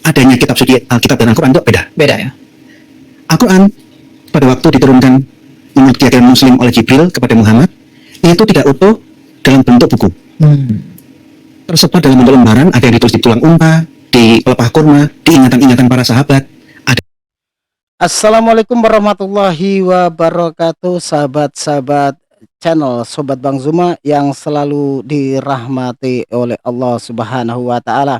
adanya kitab suci Alkitab dan Al-Quran itu beda. Beda ya. Al-Quran pada waktu diturunkan menurut keyakinan Muslim oleh Jibril kepada Muhammad itu tidak utuh dalam bentuk buku. Tersebar dalam bentuk lembaran, ada yang ditulis di tulang unta, di pelepah kurma, di ingatan-ingatan para sahabat. Assalamualaikum warahmatullahi wabarakatuh, sahabat-sahabat channel Sobat Bang Zuma yang selalu dirahmati oleh Allah Subhanahu wa Ta'ala.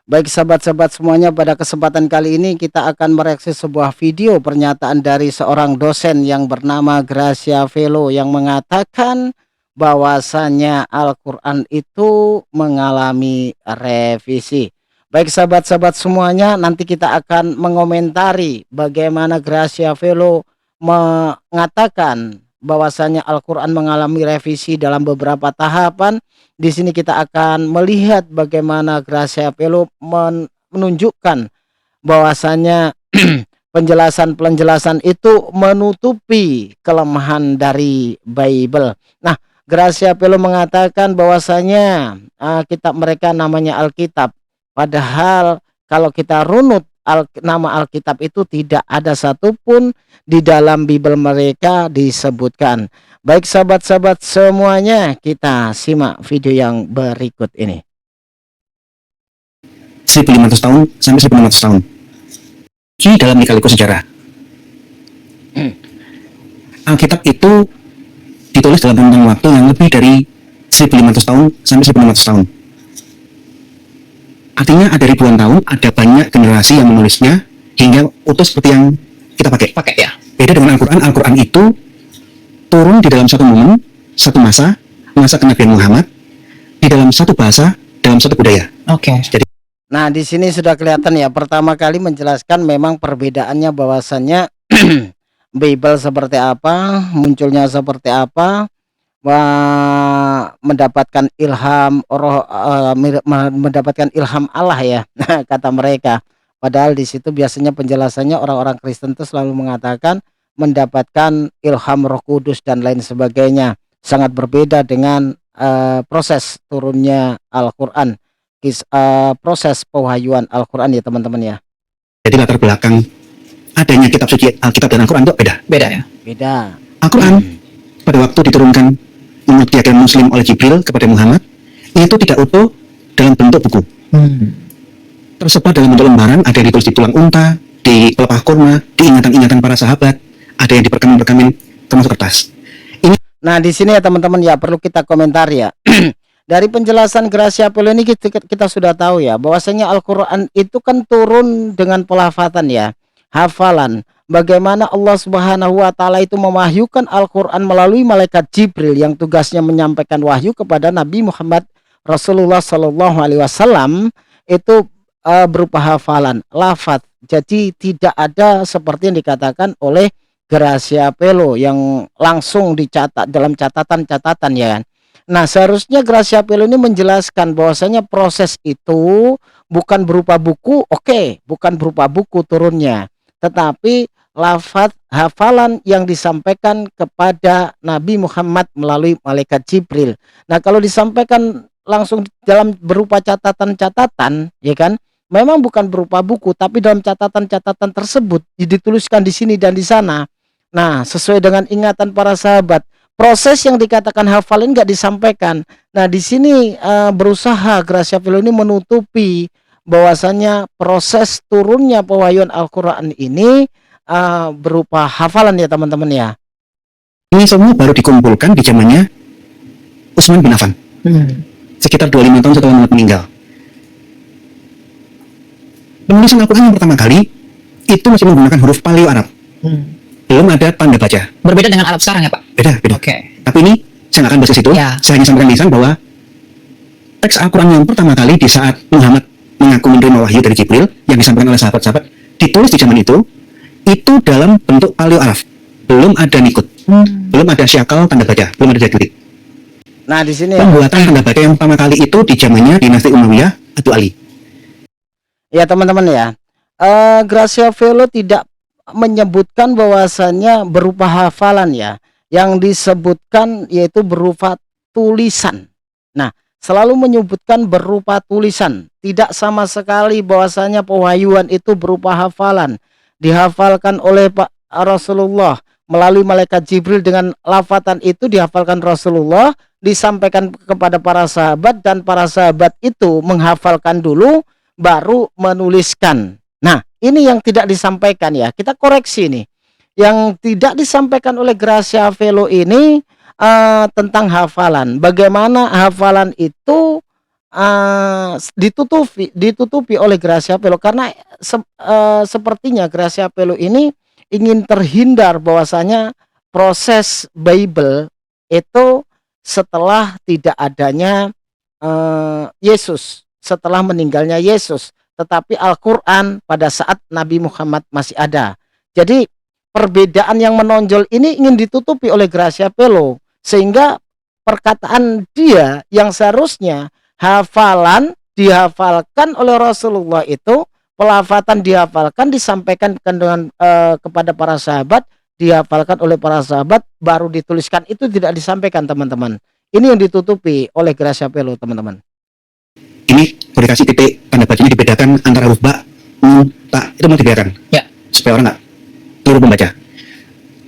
Baik sahabat-sahabat semuanya, pada kesempatan kali ini kita akan mereaksi sebuah video pernyataan dari seorang dosen yang bernama Gracia Velo yang mengatakan bahwasanya Al-Quran itu mengalami revisi. Baik sahabat-sahabat semuanya, nanti kita akan mengomentari bagaimana Gracia Velo mengatakan bahwasanya Al-Quran mengalami revisi dalam beberapa tahapan. Di sini kita akan melihat bagaimana Gracia Velo menunjukkan bahwasanya penjelasan-penjelasan itu menutupi kelemahan dari Bible. Nah, Gracia Velo mengatakan bahwasanya kitab mereka namanya Alkitab. Padahal kalau kita runut nama Alkitab itu tidak ada satupun di dalam Bible mereka disebutkan. Baik sahabat-sahabat semuanya, kita simak video yang berikut ini. 1500 tahun sampai 1600 tahun. Di dalam lika-liku sejarah. Alkitab itu ditulis dalam rentang waktu yang lebih dari 1500 tahun sampai 1600 tahun. Artinya ada ribuan tahun, ada banyak generasi yang menulisnya hingga utuh seperti yang kita pakai ya. Beda dengan Al-Quran. Al-Quran itu turun di dalam satu momen, satu masa kenabian Muhammad, di dalam satu bahasa, dalam satu budaya. Jadi, nah di sini sudah kelihatan ya, pertama kali menjelaskan memang perbedaannya bahwasannya Bible seperti apa, munculnya seperti apa, mendapatkan ilham mendapatkan ilham Allah ya, kata mereka. Padahal di situ biasanya penjelasannya orang-orang Kristen itu selalu mengatakan mendapatkan ilham Roh Kudus dan lain sebagainya. Sangat berbeda dengan proses turunnya Al-Quran, proses pewahyuan Al-Quran ya teman-teman ya. Jadi latar belakang adanya kitab suci Alkitab dan Al-Quran itu beda ya. Beda. Al-Quran pada waktu diturunkan menurut keyakinan Muslim oleh Jibril kepada Muhammad itu tidak utuh dalam bentuk buku. Tersebar dalam bentuk lembaran, ada yang ditulis di tulang unta, di pelepah kurma, di ingatan-ingatan para sahabat, ada yang di perkamin-perkamin termasuk kertas. Nah di sini ya teman-teman ya, perlu kita komentar ya. Dari penjelasan Gracia Velo ini kita sudah tahu ya bahwasanya Al-Quran itu kan turun dengan pelafatan ya, hafalan. Bagaimana Allah Subhanahu wa Ta'ala itu mewahyukan Al-Quran melalui malaikat Jibril yang tugasnya menyampaikan wahyu kepada Nabi Muhammad Rasulullah Shallallahu Alaihi Wasallam itu berupa hafalan, lafaz. Jadi tidak ada seperti yang dikatakan oleh Gracia Velo yang langsung dicatat dalam catatan-catatan ya kan. Nah seharusnya Gracia Velo ini menjelaskan bahwasanya proses itu bukan berupa buku, bukan berupa buku turunnya, tetapi lafaz hafalan yang disampaikan kepada Nabi Muhammad melalui malaikat Jibril. Nah kalau disampaikan langsung dalam berupa catatan-catatan ya kan, memang bukan berupa buku, tapi dalam catatan-catatan tersebut dituliskan di sini dan di sana. Nah sesuai dengan ingatan para sahabat, proses yang dikatakan hafalan nggak disampaikan. Nah di sini berusaha Gracia Velo ini menutupi bahwasanya proses turunnya pewahyuan Al-Quran ini berupa hafalan ya teman-teman ya. Ini semua baru dikumpulkan di zamannya Utsman bin Affan, sekitar 25 tahun setelah Muhammad meninggal. Penulisan Al-Quran yang pertama kali itu masih menggunakan huruf Paleo Arab. Belum ada tanda baca. Berbeda dengan Arab sekarang ya Pak? Beda. Tapi ini saya nggak akan bahas ke situ. Ya. Saya hanya sampaikan lisan bahwa teks Al-Quran yang pertama kali di saat Muhammad mengaku menerima wahyu dari Jibril yang disampaikan oleh sahabat-sahabat ditulis di zaman itu dalam bentuk Paleo Arab. Belum ada nikut, belum ada syakal tanda baca, belum ada jadwid. Nah di sini pembuatan tanda baca yang pertama kali itu di zamannya dinasti Umayyah atau Ali. Ya teman-teman ya, Gracia Velo tidak menyebutkan bahwasannya berupa hafalan ya, yang disebutkan yaitu berupa tulisan. Nah selalu menyebutkan berupa tulisan, tidak sama sekali bahwasanya pewahyuan itu berupa hafalan, dihafalkan oleh Pak Rasulullah melalui malaikat Jibril. Dengan lafatan itu dihafalkan Rasulullah, disampaikan kepada para sahabat, dan para sahabat itu menghafalkan dulu baru menuliskan. Nah, ini yang tidak disampaikan ya. Kita koreksi nih. Yang tidak disampaikan oleh Gracia Velo ini tentang hafalan. Bagaimana hafalan itu ditutupi oleh Gracia Velo, karena sepertinya Gracia Velo ini ingin terhindar bahwasanya proses Bible itu setelah tidak adanya Yesus, setelah meninggalnya Yesus, tetapi Al-Quran pada saat Nabi Muhammad masih ada. Jadi perbedaan yang menonjol ini ingin ditutupi oleh Gracia Velo, sehingga perkataan dia yang seharusnya hafalan dihafalkan oleh Rasulullah itu, pelafatan dihafalkan, disampaikan dengan kepada para sahabat, dihafalkan oleh para sahabat, baru dituliskan, itu tidak disampaikan teman-teman. Ini yang ditutupi oleh Gracia Velo teman-teman. Ini boleh kasih titik tanda bacanya dibedakan antara huruf ba, nun, ta, itu mau dibedakan Ya. supaya orang nggak keliru membaca.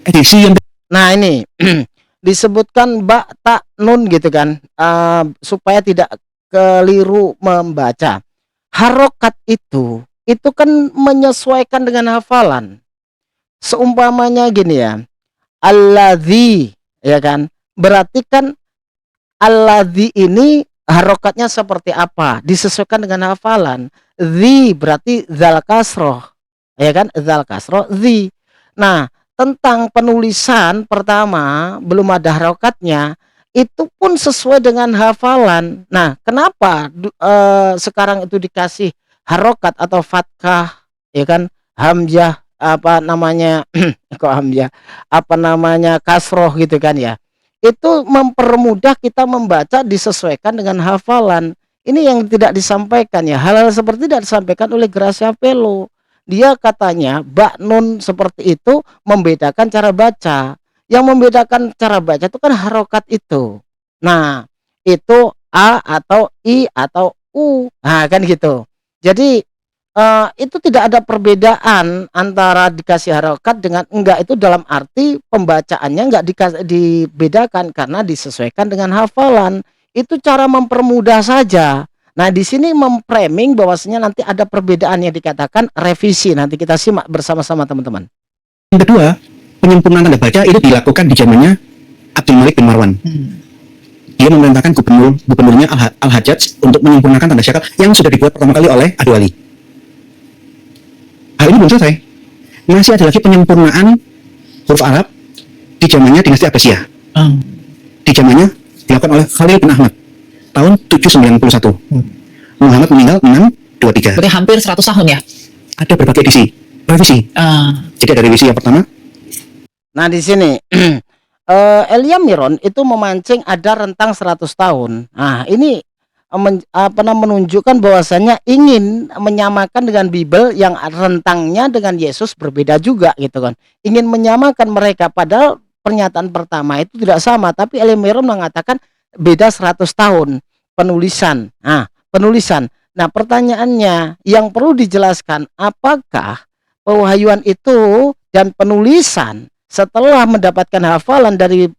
Edisi yang Nah ini disebutkan ba, ta, nun gitu kan, supaya tidak keliru membaca. Harokat itu kan menyesuaikan dengan hafalan. Seumpamanya gini ya, alladzi, ya kan, berarti kan alladzi ini harokatnya seperti apa, disesuaikan dengan hafalan. Zi berarti zal kasroh, ya kan, zal kasroh zi. Nah, tentang penulisan pertama belum ada harokatnya, itu pun sesuai dengan hafalan. Nah, kenapa sekarang itu dikasih harokat atau fathah, ya kan, hamzah, apa namanya kok hamzah, apa namanya, kasroh gitu kan ya. Itu mempermudah kita membaca, disesuaikan dengan hafalan. Ini yang tidak disampaikan ya. Hal-hal seperti tidak disampaikan oleh Gracia Velo. Dia katanya ba, nun seperti itu membedakan cara baca. Yang membedakan cara baca itu kan harokat itu. Nah, itu a atau i atau u. Nah, kan gitu. Jadi itu tidak ada perbedaan antara dikasih harokat dengan enggak, itu dalam arti pembacaannya enggak dibedakan karena disesuaikan dengan hafalan. Itu cara mempermudah saja. Nah, di sini memframing bahwasanya nanti ada perbedaan yang dikatakan revisi. Nanti kita simak bersama-sama teman-teman. Yang kedua, penyempurnaan tanda baca itu dilakukan di zamannya Abdul Malik bin Marwan. Dia memerintahkan gubernurnya Al-Hajjaj untuk menyempurnakan tanda syarat yang sudah dibuat pertama kali oleh Adu Ali. Hal ini belum selesai. Masih ada lagi penyempurnaan huruf Arab di zamannya dinasti Abbasiyah. Di zamannya dilakukan oleh Khalil bin Ahmad tahun 791. Muhammad meninggal 623. Berarti hampir 100 tahun ya? Ada berbagai edisi, revisi. Jadi ada revisi yang pertama. Nah, di sini Elia Miron itu memancing ada rentang 100 tahun. Nah, ini menunjukkan bahwasanya ingin menyamakan dengan Bible yang rentangnya dengan Yesus berbeda juga gitu kan. Ingin menyamakan mereka, padahal pernyataan pertama itu tidak sama, tapi Elia Miron mengatakan beda 100 tahun penulisan. Nah, penulisan. Nah, pertanyaannya yang perlu dijelaskan, apakah pewahyuan itu dan penulisan setelah mendapatkan hafalan dari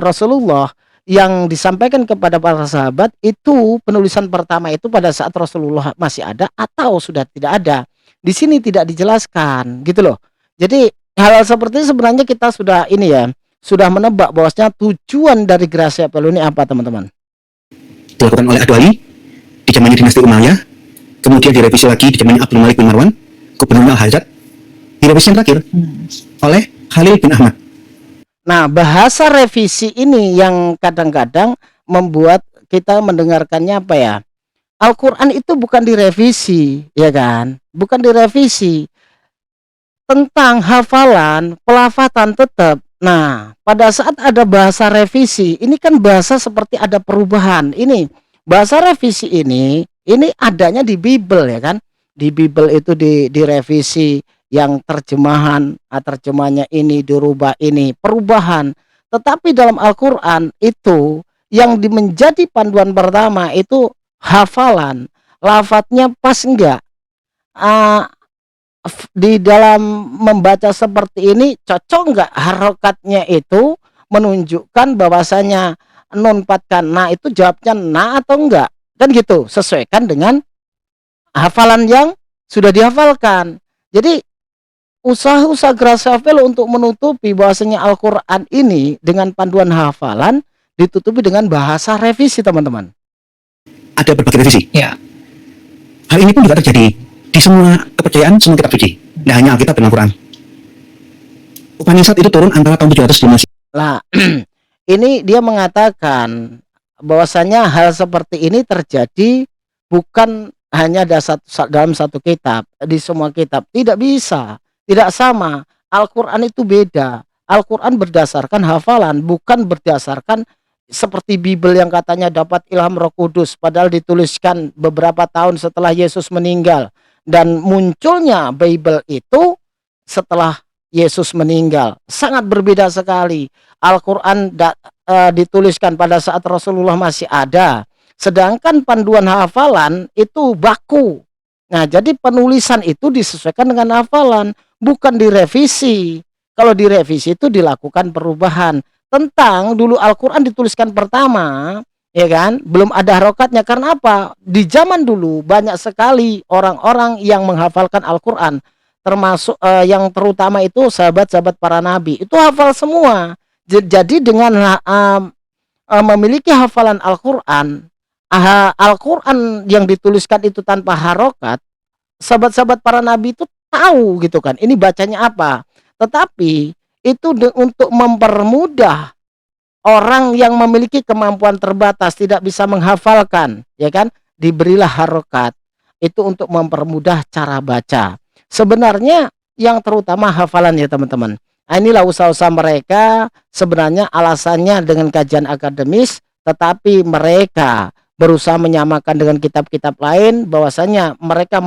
Rasulullah yang disampaikan kepada para sahabat, itu penulisan pertama itu pada saat Rasulullah masih ada atau sudah tidak ada? Di sini tidak dijelaskan gitu loh. Jadi hal seperti ini sebenarnya kita sudah ini ya, sudah menebak bahwasanya tujuan dari Gracia Velo ini apa teman-teman? Dilakukan oleh Adu Ali di zamannya dinasti Umayyah, kemudian direvisi lagi di zamannya Abdul Malik bin Marwan, gubernur Al-Hajjaj, direvisi yang terakhir oleh Khalil bin Ahmad. Nah, bahasa revisi ini yang kadang-kadang membuat kita mendengarkannya apa ya? Al-Quran itu bukan direvisi, ya kan? Bukan direvisi. Tentang hafalan, pelafatan tetap. Nah, pada saat ada bahasa revisi, ini kan bahasa seperti ada perubahan. Ini bahasa revisi ini adanya di Bible ya kan? Di Bible itu direvisi, yang terjemahannya ini dirubah, ini perubahan. Tetapi dalam Al-Quran itu yang menjadi panduan pertama itu hafalan, lafadznya pas enggak? Ah, di dalam membaca seperti ini cocok nggak harokatnya itu menunjukkan bahwasanya nun patkan na itu jawabnya na atau enggak? Kan gitu, sesuaikan dengan hafalan yang sudah dihafalkan. Jadi usaha-usaha Grasafel untuk menutupi bahwasanya Al-Quran ini dengan panduan hafalan ditutupi dengan bahasa revisi, teman-teman. Ada berbagai revisi. Ya. Hal ini pun juga terjadi di semua kepercayaan, semua kitab suci. Nah, hanya Alkitab dan Al-Quran. Upanishad itu turun antara tahun 700 sebelum Masehi. Lah, ini dia mengatakan bahwasanya hal seperti ini terjadi bukan hanya dalam satu kitab, di semua kitab. Tidak bisa, tidak sama. Al-Quran itu beda. Al-Quran berdasarkan hafalan, bukan berdasarkan seperti Bible yang katanya dapat ilham Roh Kudus, padahal dituliskan beberapa tahun setelah Yesus meninggal. Dan munculnya Bible itu setelah Yesus meninggal. Sangat berbeda sekali. Al-Quran dituliskan pada saat Rasulullah masih ada. Sedangkan panduan hafalan itu baku. Nah, jadi penulisan itu disesuaikan dengan hafalan, bukan direvisi. Kalau direvisi itu dilakukan perubahan. Tentang dulu Al-Quran dituliskan pertama, ya kan? Belum ada harokatnya. Karena apa? Di zaman dulu banyak sekali orang-orang yang menghafalkan Al-Quran. Termasuk yang terutama itu sahabat-sahabat para nabi. Itu hafal semua. Jadi dengan memiliki hafalan Al-Quran, Al-Quran yang dituliskan itu tanpa harokat, sahabat-sahabat para nabi itu tahu gitu kan, ini bacanya apa. Tetapi itu untuk mempermudah orang yang memiliki kemampuan terbatas, tidak bisa menghafalkan, ya kan, diberilah harokat. Itu untuk mempermudah cara baca. Sebenarnya yang terutama hafalan ya teman-teman. Nah, inilah usaha-usaha mereka, sebenarnya alasannya dengan kajian akademis, tetapi mereka berusaha menyamakan dengan kitab-kitab lain, bahwasanya mereka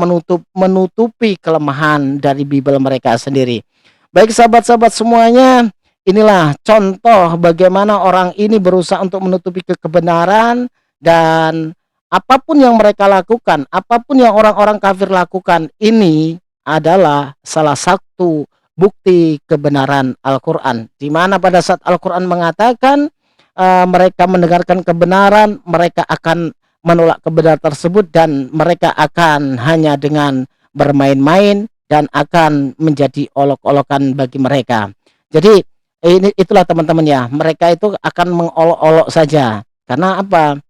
menutupi kelemahan dari Bible mereka sendiri. Baik sahabat-sahabat semuanya, inilah contoh bagaimana orang ini berusaha untuk menutupi kebenaran, dan apapun yang mereka lakukan, apapun yang orang-orang kafir lakukan, ini adalah salah satu bukti kebenaran Al-Quran. Di mana pada saat Al-Quran mengatakan mereka mendengarkan kebenaran, mereka akan menolak kebenaran tersebut, dan mereka akan hanya dengan bermain-main dan akan menjadi olok-olokan bagi mereka. Jadi itulah teman-teman ya, mereka itu akan mengolok-olok saja. Karena apa?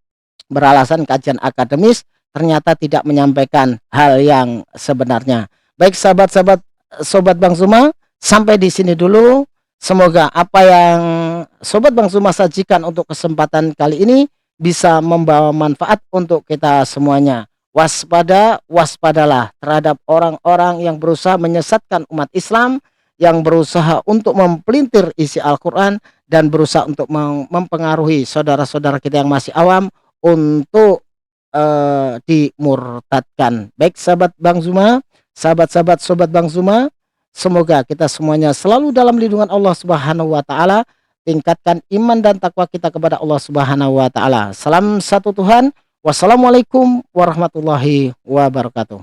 Beralasan kajian akademis ternyata tidak menyampaikan hal yang sebenarnya. Baik sahabat-sahabat, sobat Bang Zuma, sampai di sini dulu. Semoga apa yang sobat Bang Zuma sajikan untuk kesempatan kali ini bisa membawa manfaat untuk kita semuanya. Waspadalah terhadap orang-orang yang berusaha menyesatkan umat Islam, yang berusaha untuk mempelintir isi Al-Quran, dan berusaha untuk mempengaruhi saudara-saudara kita yang masih awam untuk dimurtadkan. Baik sahabat Bang Zuma, sahabat-sahabat sobat Bang Zuma, semoga kita semuanya selalu dalam lindungan Allah Subhanahu wa taala. Tingkatkan iman dan takwa kita kepada Allah Subhanahu wa taala. Salam satu Tuhan. Wassalamualaikum warahmatullahi wabarakatuh.